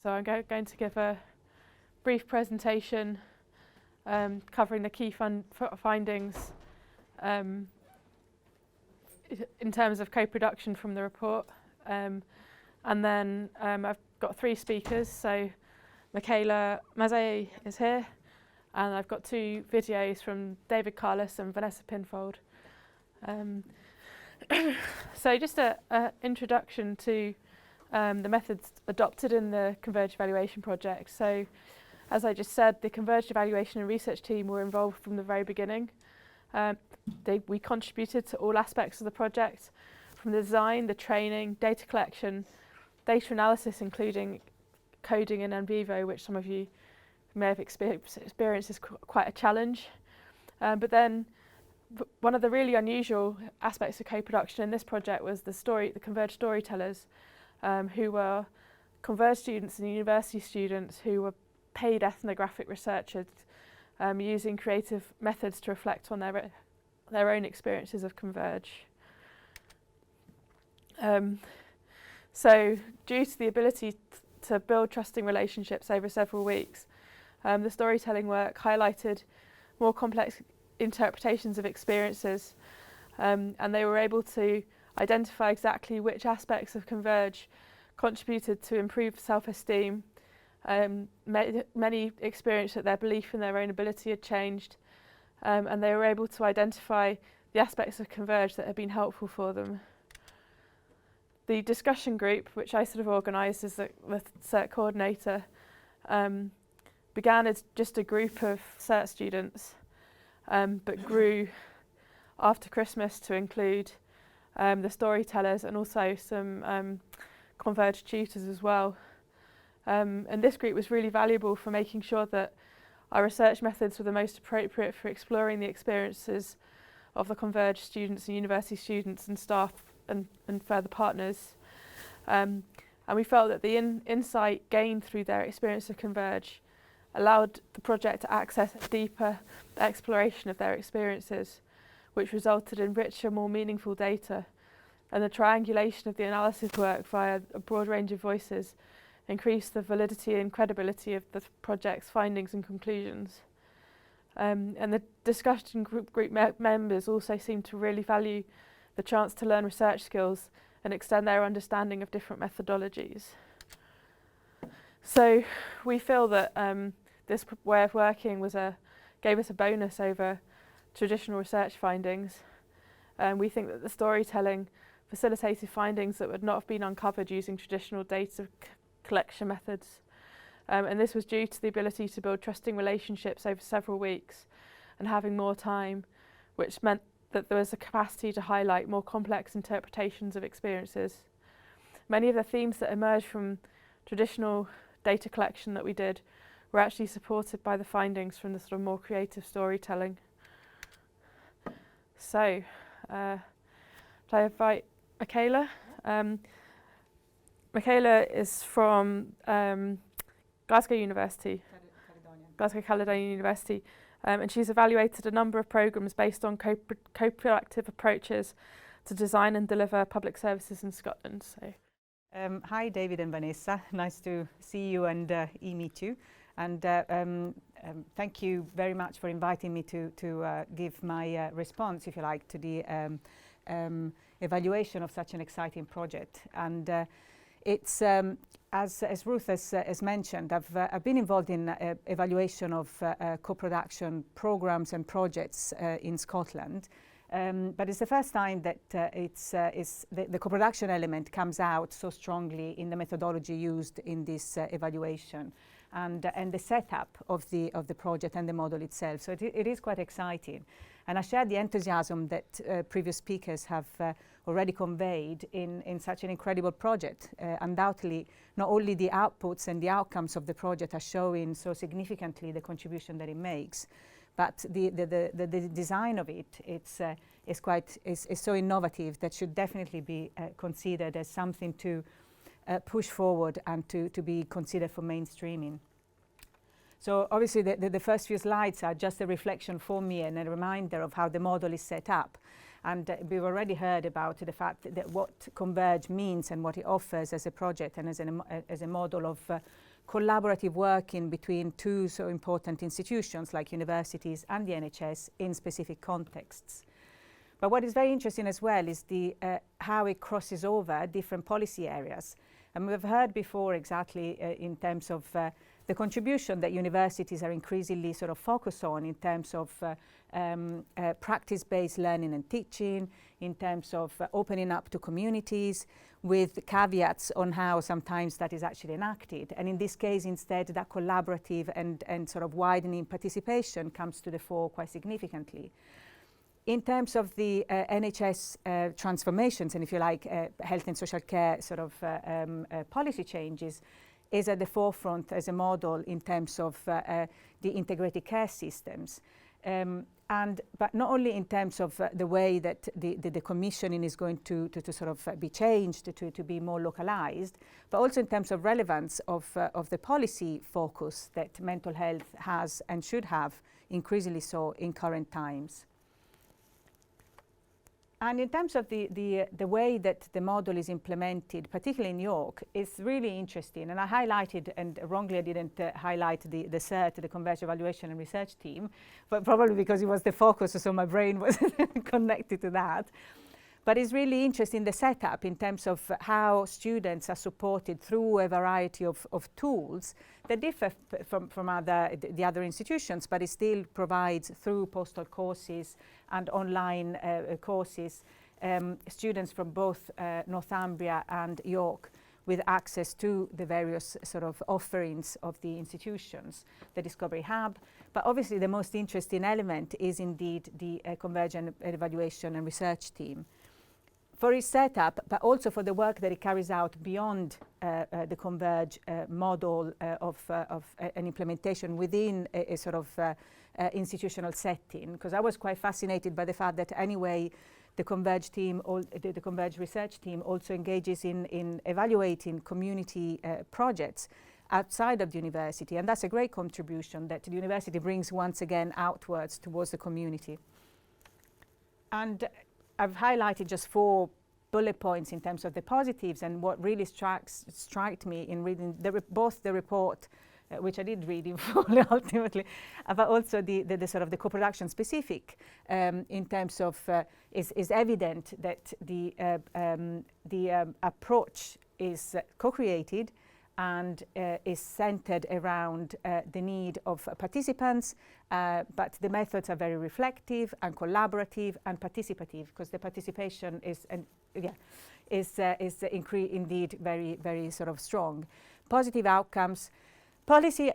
So I'm going to give a brief presentation covering the key findings in terms of co-production from the report. And then I've got 3 speakers, so Micaela Mazzei is here, and I've got 2 videos from David Carless and Vanessa Pinfold. So just an introduction to the methods adopted in the Converge evaluation project. So as I just said, the Converge evaluation and research team were involved from the very beginning. We contributed to all aspects of the project, from the design, the training, data collection, data analysis, including coding in NVivo, which some of you may have experienced is quite a challenge. But then one of the really unusual aspects of co-production in this project was the Converge storytellers, who were Converge students and university students who were paid ethnographic researchers using creative methods to reflect on their own experiences of Converge. So due to the ability to build trusting relationships over several weeks, the storytelling work highlighted more complex interpretations of experiences, and they were able to identify exactly which aspects of Converge contributed to improved self-esteem. Many experienced that their belief in their own ability had changed, and they were able to identify the aspects of Converge that had been helpful for them. The discussion group, which I sort of organised as the CERT coordinator, began as just a group of CERT students, but grew after Christmas to include the storytellers and also some Converge tutors as well. And this group was really valuable for making sure that our research methods were the most appropriate for exploring the experiences of the Converge students and university students and staff and further partners. And we felt that the insight gained through their experience of Converge allowed the project to access a deeper exploration of their experiences, which resulted in richer, more meaningful data. And the triangulation of the analysis work via a broad range of voices increased the validity and credibility of the project's findings and conclusions. And the discussion group members also seemed to really value the chance to learn research skills and extend their understanding of different methodologies. So we feel that this way of working gave us a bonus over traditional research findings. We think that the storytelling facilitated findings that would not have been uncovered using traditional data collection methods. And this was due to the ability to build trusting relationships over several weeks and having more time, which meant that there was a capacity to highlight more complex interpretations of experiences. Many of the themes that emerged from traditional data collection that we did were actually supported by the findings from the sort of more creative storytelling. So, I invite Micaela. Micaela is from Glasgow University, Glasgow Caledonian University, and she's evaluated a number of programmes based on co-productive approaches to design and deliver public services in Scotland. So, hi, David and Vanessa. Nice to see you and meet you. And thank you very much for inviting me to give my response, if you like, to the evaluation of such an exciting project. And it's as Ruth has mentioned, I've been involved in evaluation of co-production programs and projects in Scotland, but it's the first time that the co-production element comes out so strongly in the methodology used in this evaluation, and the setup of the project and the model itself. So it is quite exciting, and I share the enthusiasm that previous speakers have already conveyed in such an incredible project. Undoubtedly, not only the outputs and the outcomes of the project are showing so significantly the contribution that it makes, but the design of it is so innovative that should definitely be considered as something to push forward and to be considered for mainstreaming. So obviously the first few slides are just a reflection for me and a reminder of how the model is set up. And we've already heard about the fact that what Converge means and what it offers as a project and as a model of collaborative working between two so important institutions like universities and the NHS in specific contexts. But what is very interesting as well is how it crosses over different policy areas. And we've heard before exactly in terms of the contribution that universities are increasingly sort of focused on in terms of practice-based learning and teaching, in terms of opening up to communities, with caveats on how sometimes that is actually enacted. And in this case, instead, that collaborative and sort of widening participation comes to the fore quite significantly. In terms of the NHS transformations, and if you like, health and social care sort of policy changes, is at the forefront as a model in terms of the integrated care systems. But not only in terms of the way that the commissioning is going to sort of be changed to be more localized, but also in terms of relevance of the policy focus that mental health has and should have increasingly so in current times. And in terms of the way that the model is implemented, particularly in York, is really interesting. And I highlighted, and wrongly I didn't highlight the CERT, the Converge Evaluation and Research Team, but probably because it was the focus, so my brain was connected to that. But it's really interesting, the setup in terms of how students are supported through a variety of tools that differ from the other institutions, but it still provides through postal courses and online courses students from both Northumbria and York with access to the various sort of offerings of the institutions, the Discovery Hub. But obviously the most interesting element is indeed the Converge Evaluation and Research Team. For its setup, but also for the work that it carries out beyond the Converge model of an implementation within a sort of institutional setting. Because I was quite fascinated by the fact that anyway, the Converge team, the Converge research team also engages in evaluating community projects outside of the university. And that's a great contribution that the university brings once again outwards towards the community. And I've highlighted just 4 bullet points in terms of the positives, and what really struck me in reading both the report, which I did read in full ultimately, but also the sort of the co-production specific in terms of is evident that the approach is co-created and is centered around the need of participants, but the methods are very reflective and collaborative and participative, because the participation is indeed very, very sort of strong. Positive outcomes. Policy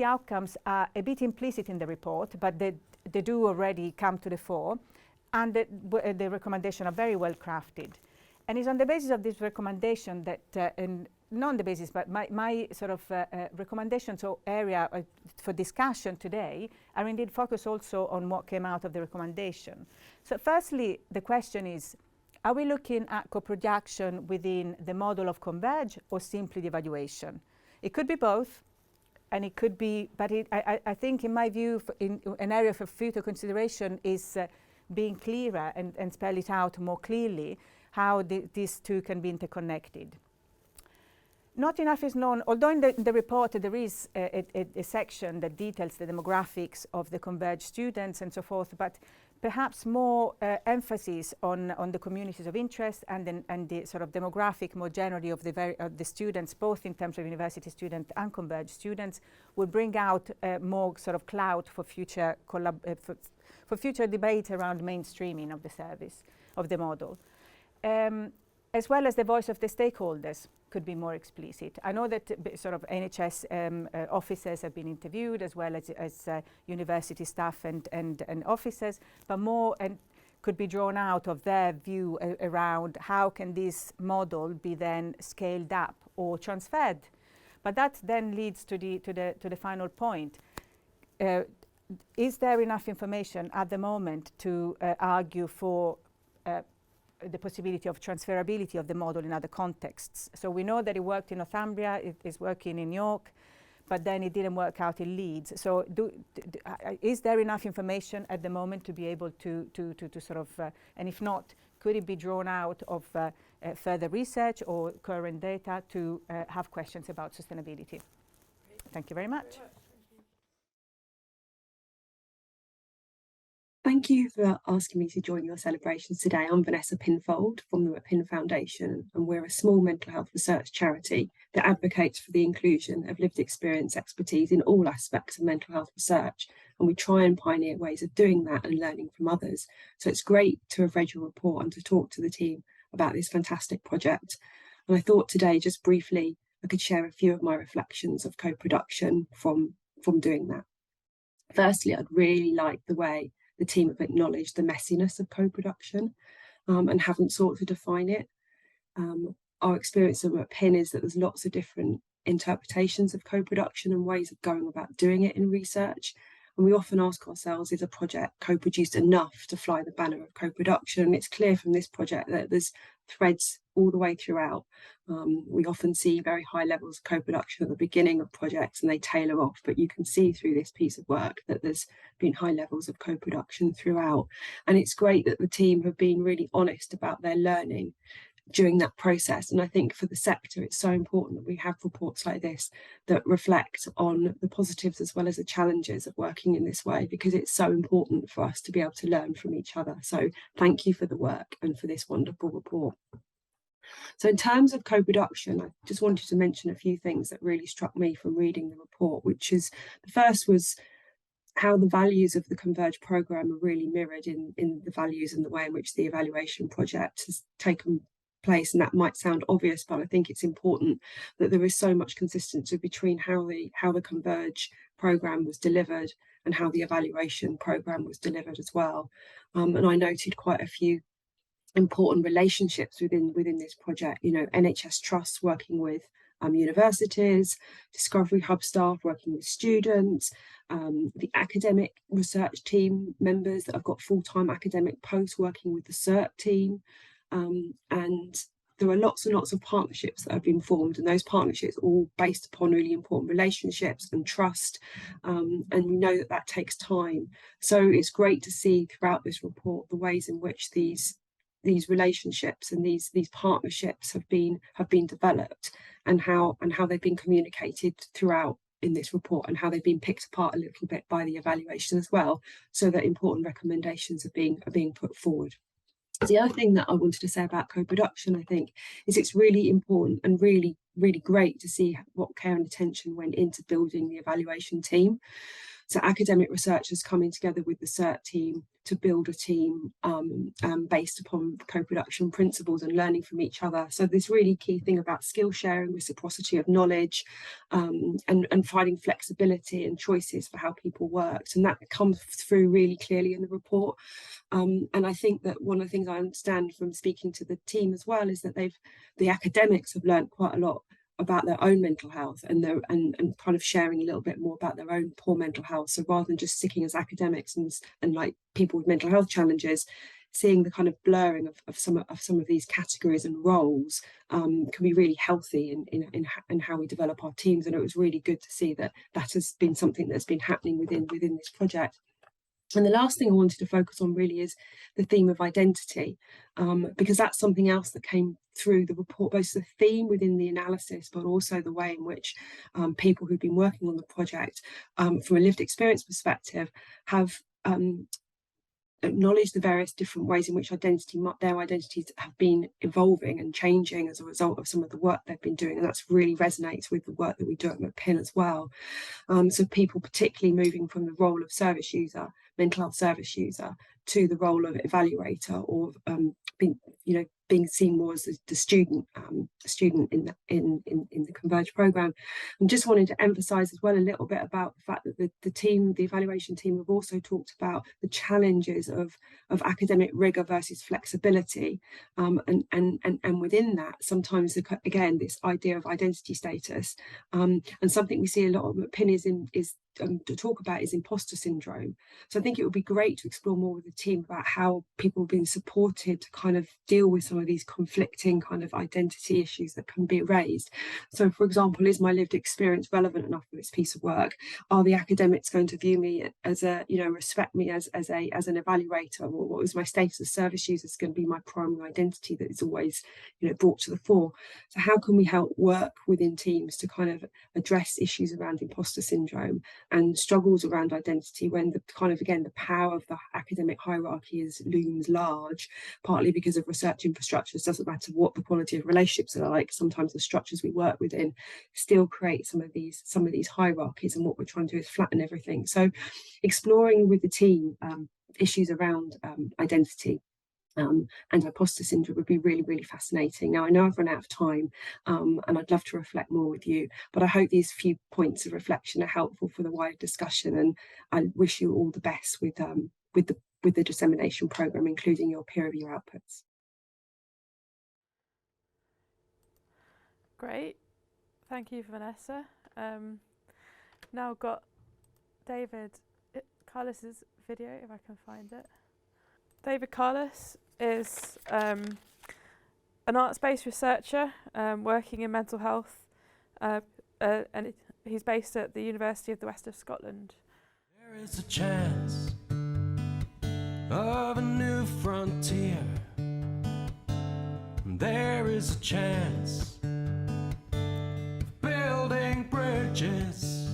outcomes are a bit implicit in the report, but they do already come to the fore, and the recommendations are very well crafted. And it's on the basis of this recommendation that, and not on the basis, but my sort of recommendations or area for discussion today are indeed focused also on what came out of the recommendation. So firstly, the question is, are we looking at co-production within the model of Converge or simply the evaluation? It could be both, and it could be, but I think in my view, in an area for future consideration is being clearer and spell it out more clearly, how these two can be interconnected. Not enough is known, although in the report there is a section that details the demographics of the Converge students and so forth, but perhaps more emphasis on the communities of interest and the sort of demographic more generally of the students, both in terms of university students and Converge students, would bring out more sort of clout for future for future debate around mainstreaming of the service, of the model. As well as the voice of the stakeholders could be more explicit. I know that sort of NHS officers have been interviewed, as well as university staff and officers, but more and could be drawn out of their view around how can this model be then scaled up or transferred. But that then leads to the final point. Is there enough information at the moment to argue for the possibility of transferability of the model in other contexts? So we know that it worked in Northumbria, it is working in York, but then it didn't work out in Leeds. So is there enough information at the moment to be able to sort of, and if not, could it be drawn out of further research or current data to have questions about sustainability. Thank you very much. Thank you for asking me to join your celebrations today. I'm Vanessa Pinfold from the McPin Foundation, and we're a small mental health research charity that advocates for the inclusion of lived experience expertise in all aspects of mental health research. And we try and pioneer ways of doing that and learning from others. So it's great to have read your report and to talk to the team about this fantastic project. And I thought today, just briefly, I could share a few of my reflections of co-production from doing that. Firstly, I'd really like the way the team have acknowledged the messiness of co-production and haven't sought to define it. Our experience at McPin is that there's lots of different interpretations of co-production and ways of going about doing it in research. And we often ask ourselves, is a project co-produced enough to fly the banner of co-production? And it's clear from this project that there's threads all the way throughout. We often see very high levels of co-production at the beginning of projects and they tailor off, but you can see through this piece of work that there's been high levels of co-production throughout. And it's great that the team have been really honest about their learning during that process. And I think for the sector, it's so important that we have reports like this that reflect on the positives as well as the challenges of working in this way, because it's so important for us to be able to learn from each other. So thank you for the work and for this wonderful report. So in terms of co-production, I just wanted to mention a few things that really struck me from reading the report, which is, the first was how the values of the Converge programme are really mirrored in the values and the way in which the evaluation project has taken place. And that might sound obvious, but I think it's important that there is so much consistency between how the Converge programme was delivered and how the evaluation programme was delivered as well. And I noted quite a few important relationships within this project, you know, NHS trusts working with universities, Discovery Hub staff working with students, the academic research team members that have got full-time academic posts working with the CERT team, and there are lots and lots of partnerships that have been formed, and those partnerships all based upon really important relationships and trust, and we know that that takes time. So it's great to see throughout this report the ways in which these relationships and these partnerships have been developed, and how they've been communicated throughout in this report, and how they've been picked apart a little bit by the evaluation as well, so that important recommendations are being put forward. The other thing that I wanted to say about co-production, I think, is it's really important and really, really great to see what care and attention went into building the evaluation team. So academic researchers coming together with the CERT team to build a team based upon co-production principles and learning from each other. So this really key thing about skill sharing, reciprocity of knowledge, and finding flexibility and choices for how people worked. And that comes through really clearly in the report. And I think that one of the things I understand from speaking to the team as well is that the academics have learned quite a lot about their own mental health and kind of sharing a little bit more about their own poor mental health. So rather than just sticking as academics and like people with mental health challenges, seeing the kind of blurring of some of these categories and roles can be really healthy in how we develop our teams. And it was really good to see that has been something that's been happening within this project. And the last thing I wanted to focus on really is the theme of identity, because that's something else that came through the report, both the theme within the analysis, but also the way in which people who've been working on the project from a lived experience perspective have acknowledge the various different ways in which their identities have been evolving and changing as a result of some of the work they've been doing, and that's really resonates with the work that we do at McPin as well. So people particularly moving from the role of service user, mental health service user, to the role of evaluator, or being seen more as the student in the Converge programme. And just wanted to emphasise as well a little bit about the fact that the evaluation team have also talked about the challenges of academic rigour versus flexibility, and within that sometimes again this idea of identity status, and something we see a lot of McPin is to talk about is imposter syndrome. So I think it would be great to explore more with the team about how people have been supported to kind of deal with some of these conflicting kind of identity issues that can be raised. So, for example, is my lived experience relevant enough for this piece of work? Are the academics going to view me as a, respect me as an evaluator? Or what was my status as service user is going to be my primary identity that is always, brought to the fore? So how can we help work within teams to kind of address issues around imposter syndrome and struggles around identity when the kind of, again, the power of the academic hierarchy looms large, partly because of research infrastructures. Doesn't matter what the quality of relationships are like, sometimes the structures we work within still create some of these hierarchies, and what we're trying to do is flatten everything. So exploring with the team issues around identity and imposter syndrome would be really, really fascinating. Now, I know I've run out of time, and I'd love to reflect more with you, but I hope these few points of reflection are helpful for the wider discussion, and I wish you all the best with the dissemination programme, including your peer review outputs. Great, thank you, Vanessa. Now I've got David Carless's video, if I can find it. David Carless is an arts-based researcher working in mental health, and he's based at the University of the West of Scotland. There is a chance of a new frontier. There is a chance of building bridges.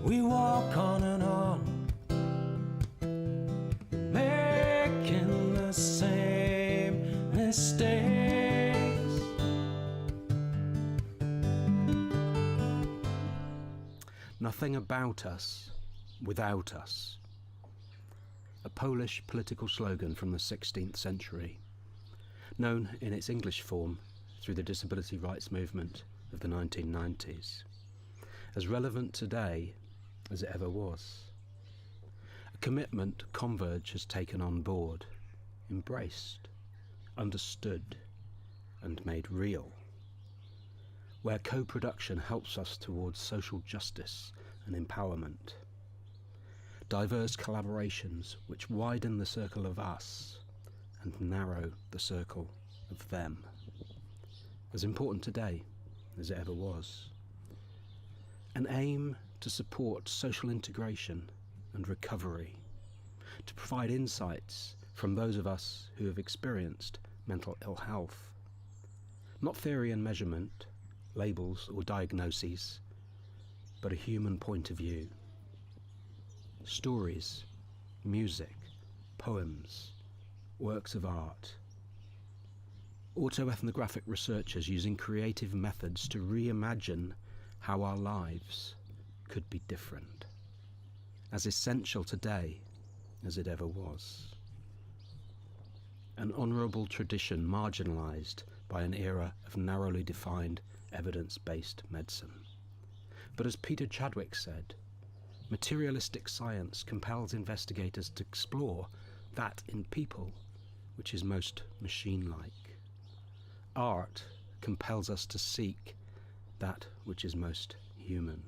We walk on and on, making the same mistakes. Nothing about us without us. A Polish political slogan from the 16th century, known in its English form through the disability rights movement of the 1990s, as relevant today as it ever was. A commitment Converge has taken on board, embraced, understood, and made real, where co-production helps us towards social justice and empowerment. Diverse collaborations which widen the circle of us and narrow the circle of them. As important today as it ever was. An aim to support social integration and recovery, to provide insights from those of us who have experienced mental ill health. Not theory and measurement, labels or diagnoses, but a human point of view. Stories, music, poems, works of art. Autoethnographic researchers using creative methods to reimagine how our lives could be different, as essential today as it ever was. An honourable tradition marginalised by an era of narrowly defined evidence-based medicine. But as Peter Chadwick said, materialistic science compels investigators to explore that in people which is most machine-like. Art compels us to seek that which is most human.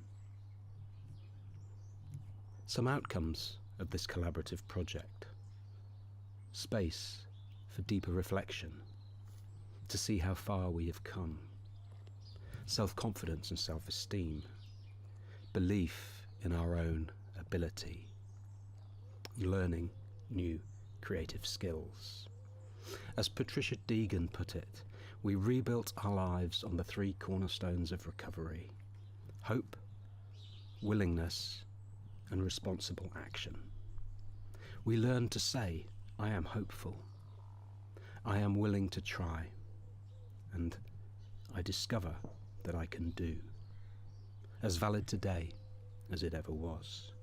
Some outcomes of this collaborative project. Space for deeper reflection, to see how far we have come. Self-confidence and self-esteem. Belief in our own ability. Learning new creative skills. As Patricia Deegan put it, we rebuilt our lives on the three cornerstones of recovery: hope, willingness, and responsible action. We learned to say, I am hopeful, I am willing to try, and I discover that I can do, as valid today as it ever was.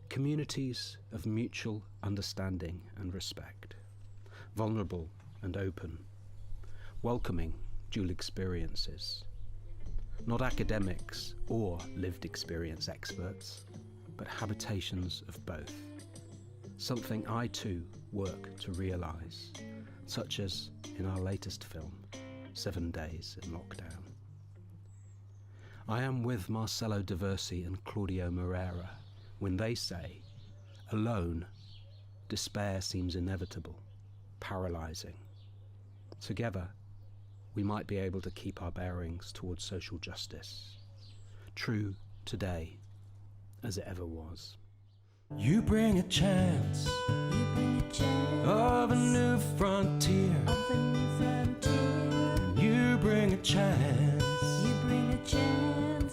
Communities of mutual understanding and respect, vulnerable and open, welcoming dual experiences, not academics or lived experience experts, but habitations of both. Something I too work to realise, such as in our latest film, 7 Days in Lockdown. I am with Marcello Diversi and Claudio Moreira when they say, alone, despair seems inevitable, paralysing. Together, we might be able to keep our bearings towards social justice, true today as it ever was. You bring a chance, of a new frontier. You bring a chance,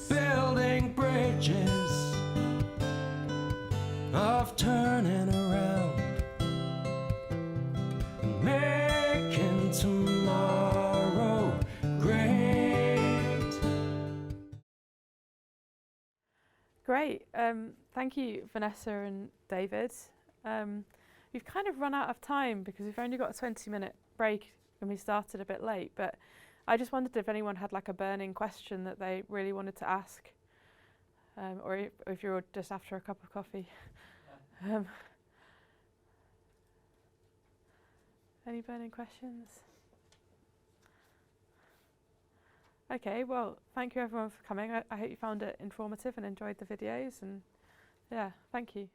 building bridges, of turning around and making tomorrow great. Great. Thank you, Vanessa and David. We've kind of run out of time because we've only got a 20-minute break and we started a bit late, but I just wondered if anyone had like a burning question that they really wanted to ask, or if you're just after a cup of coffee. Any burning questions? Okay, well, thank you everyone for coming. I hope you found it informative and enjoyed the videos, and yeah, thank you.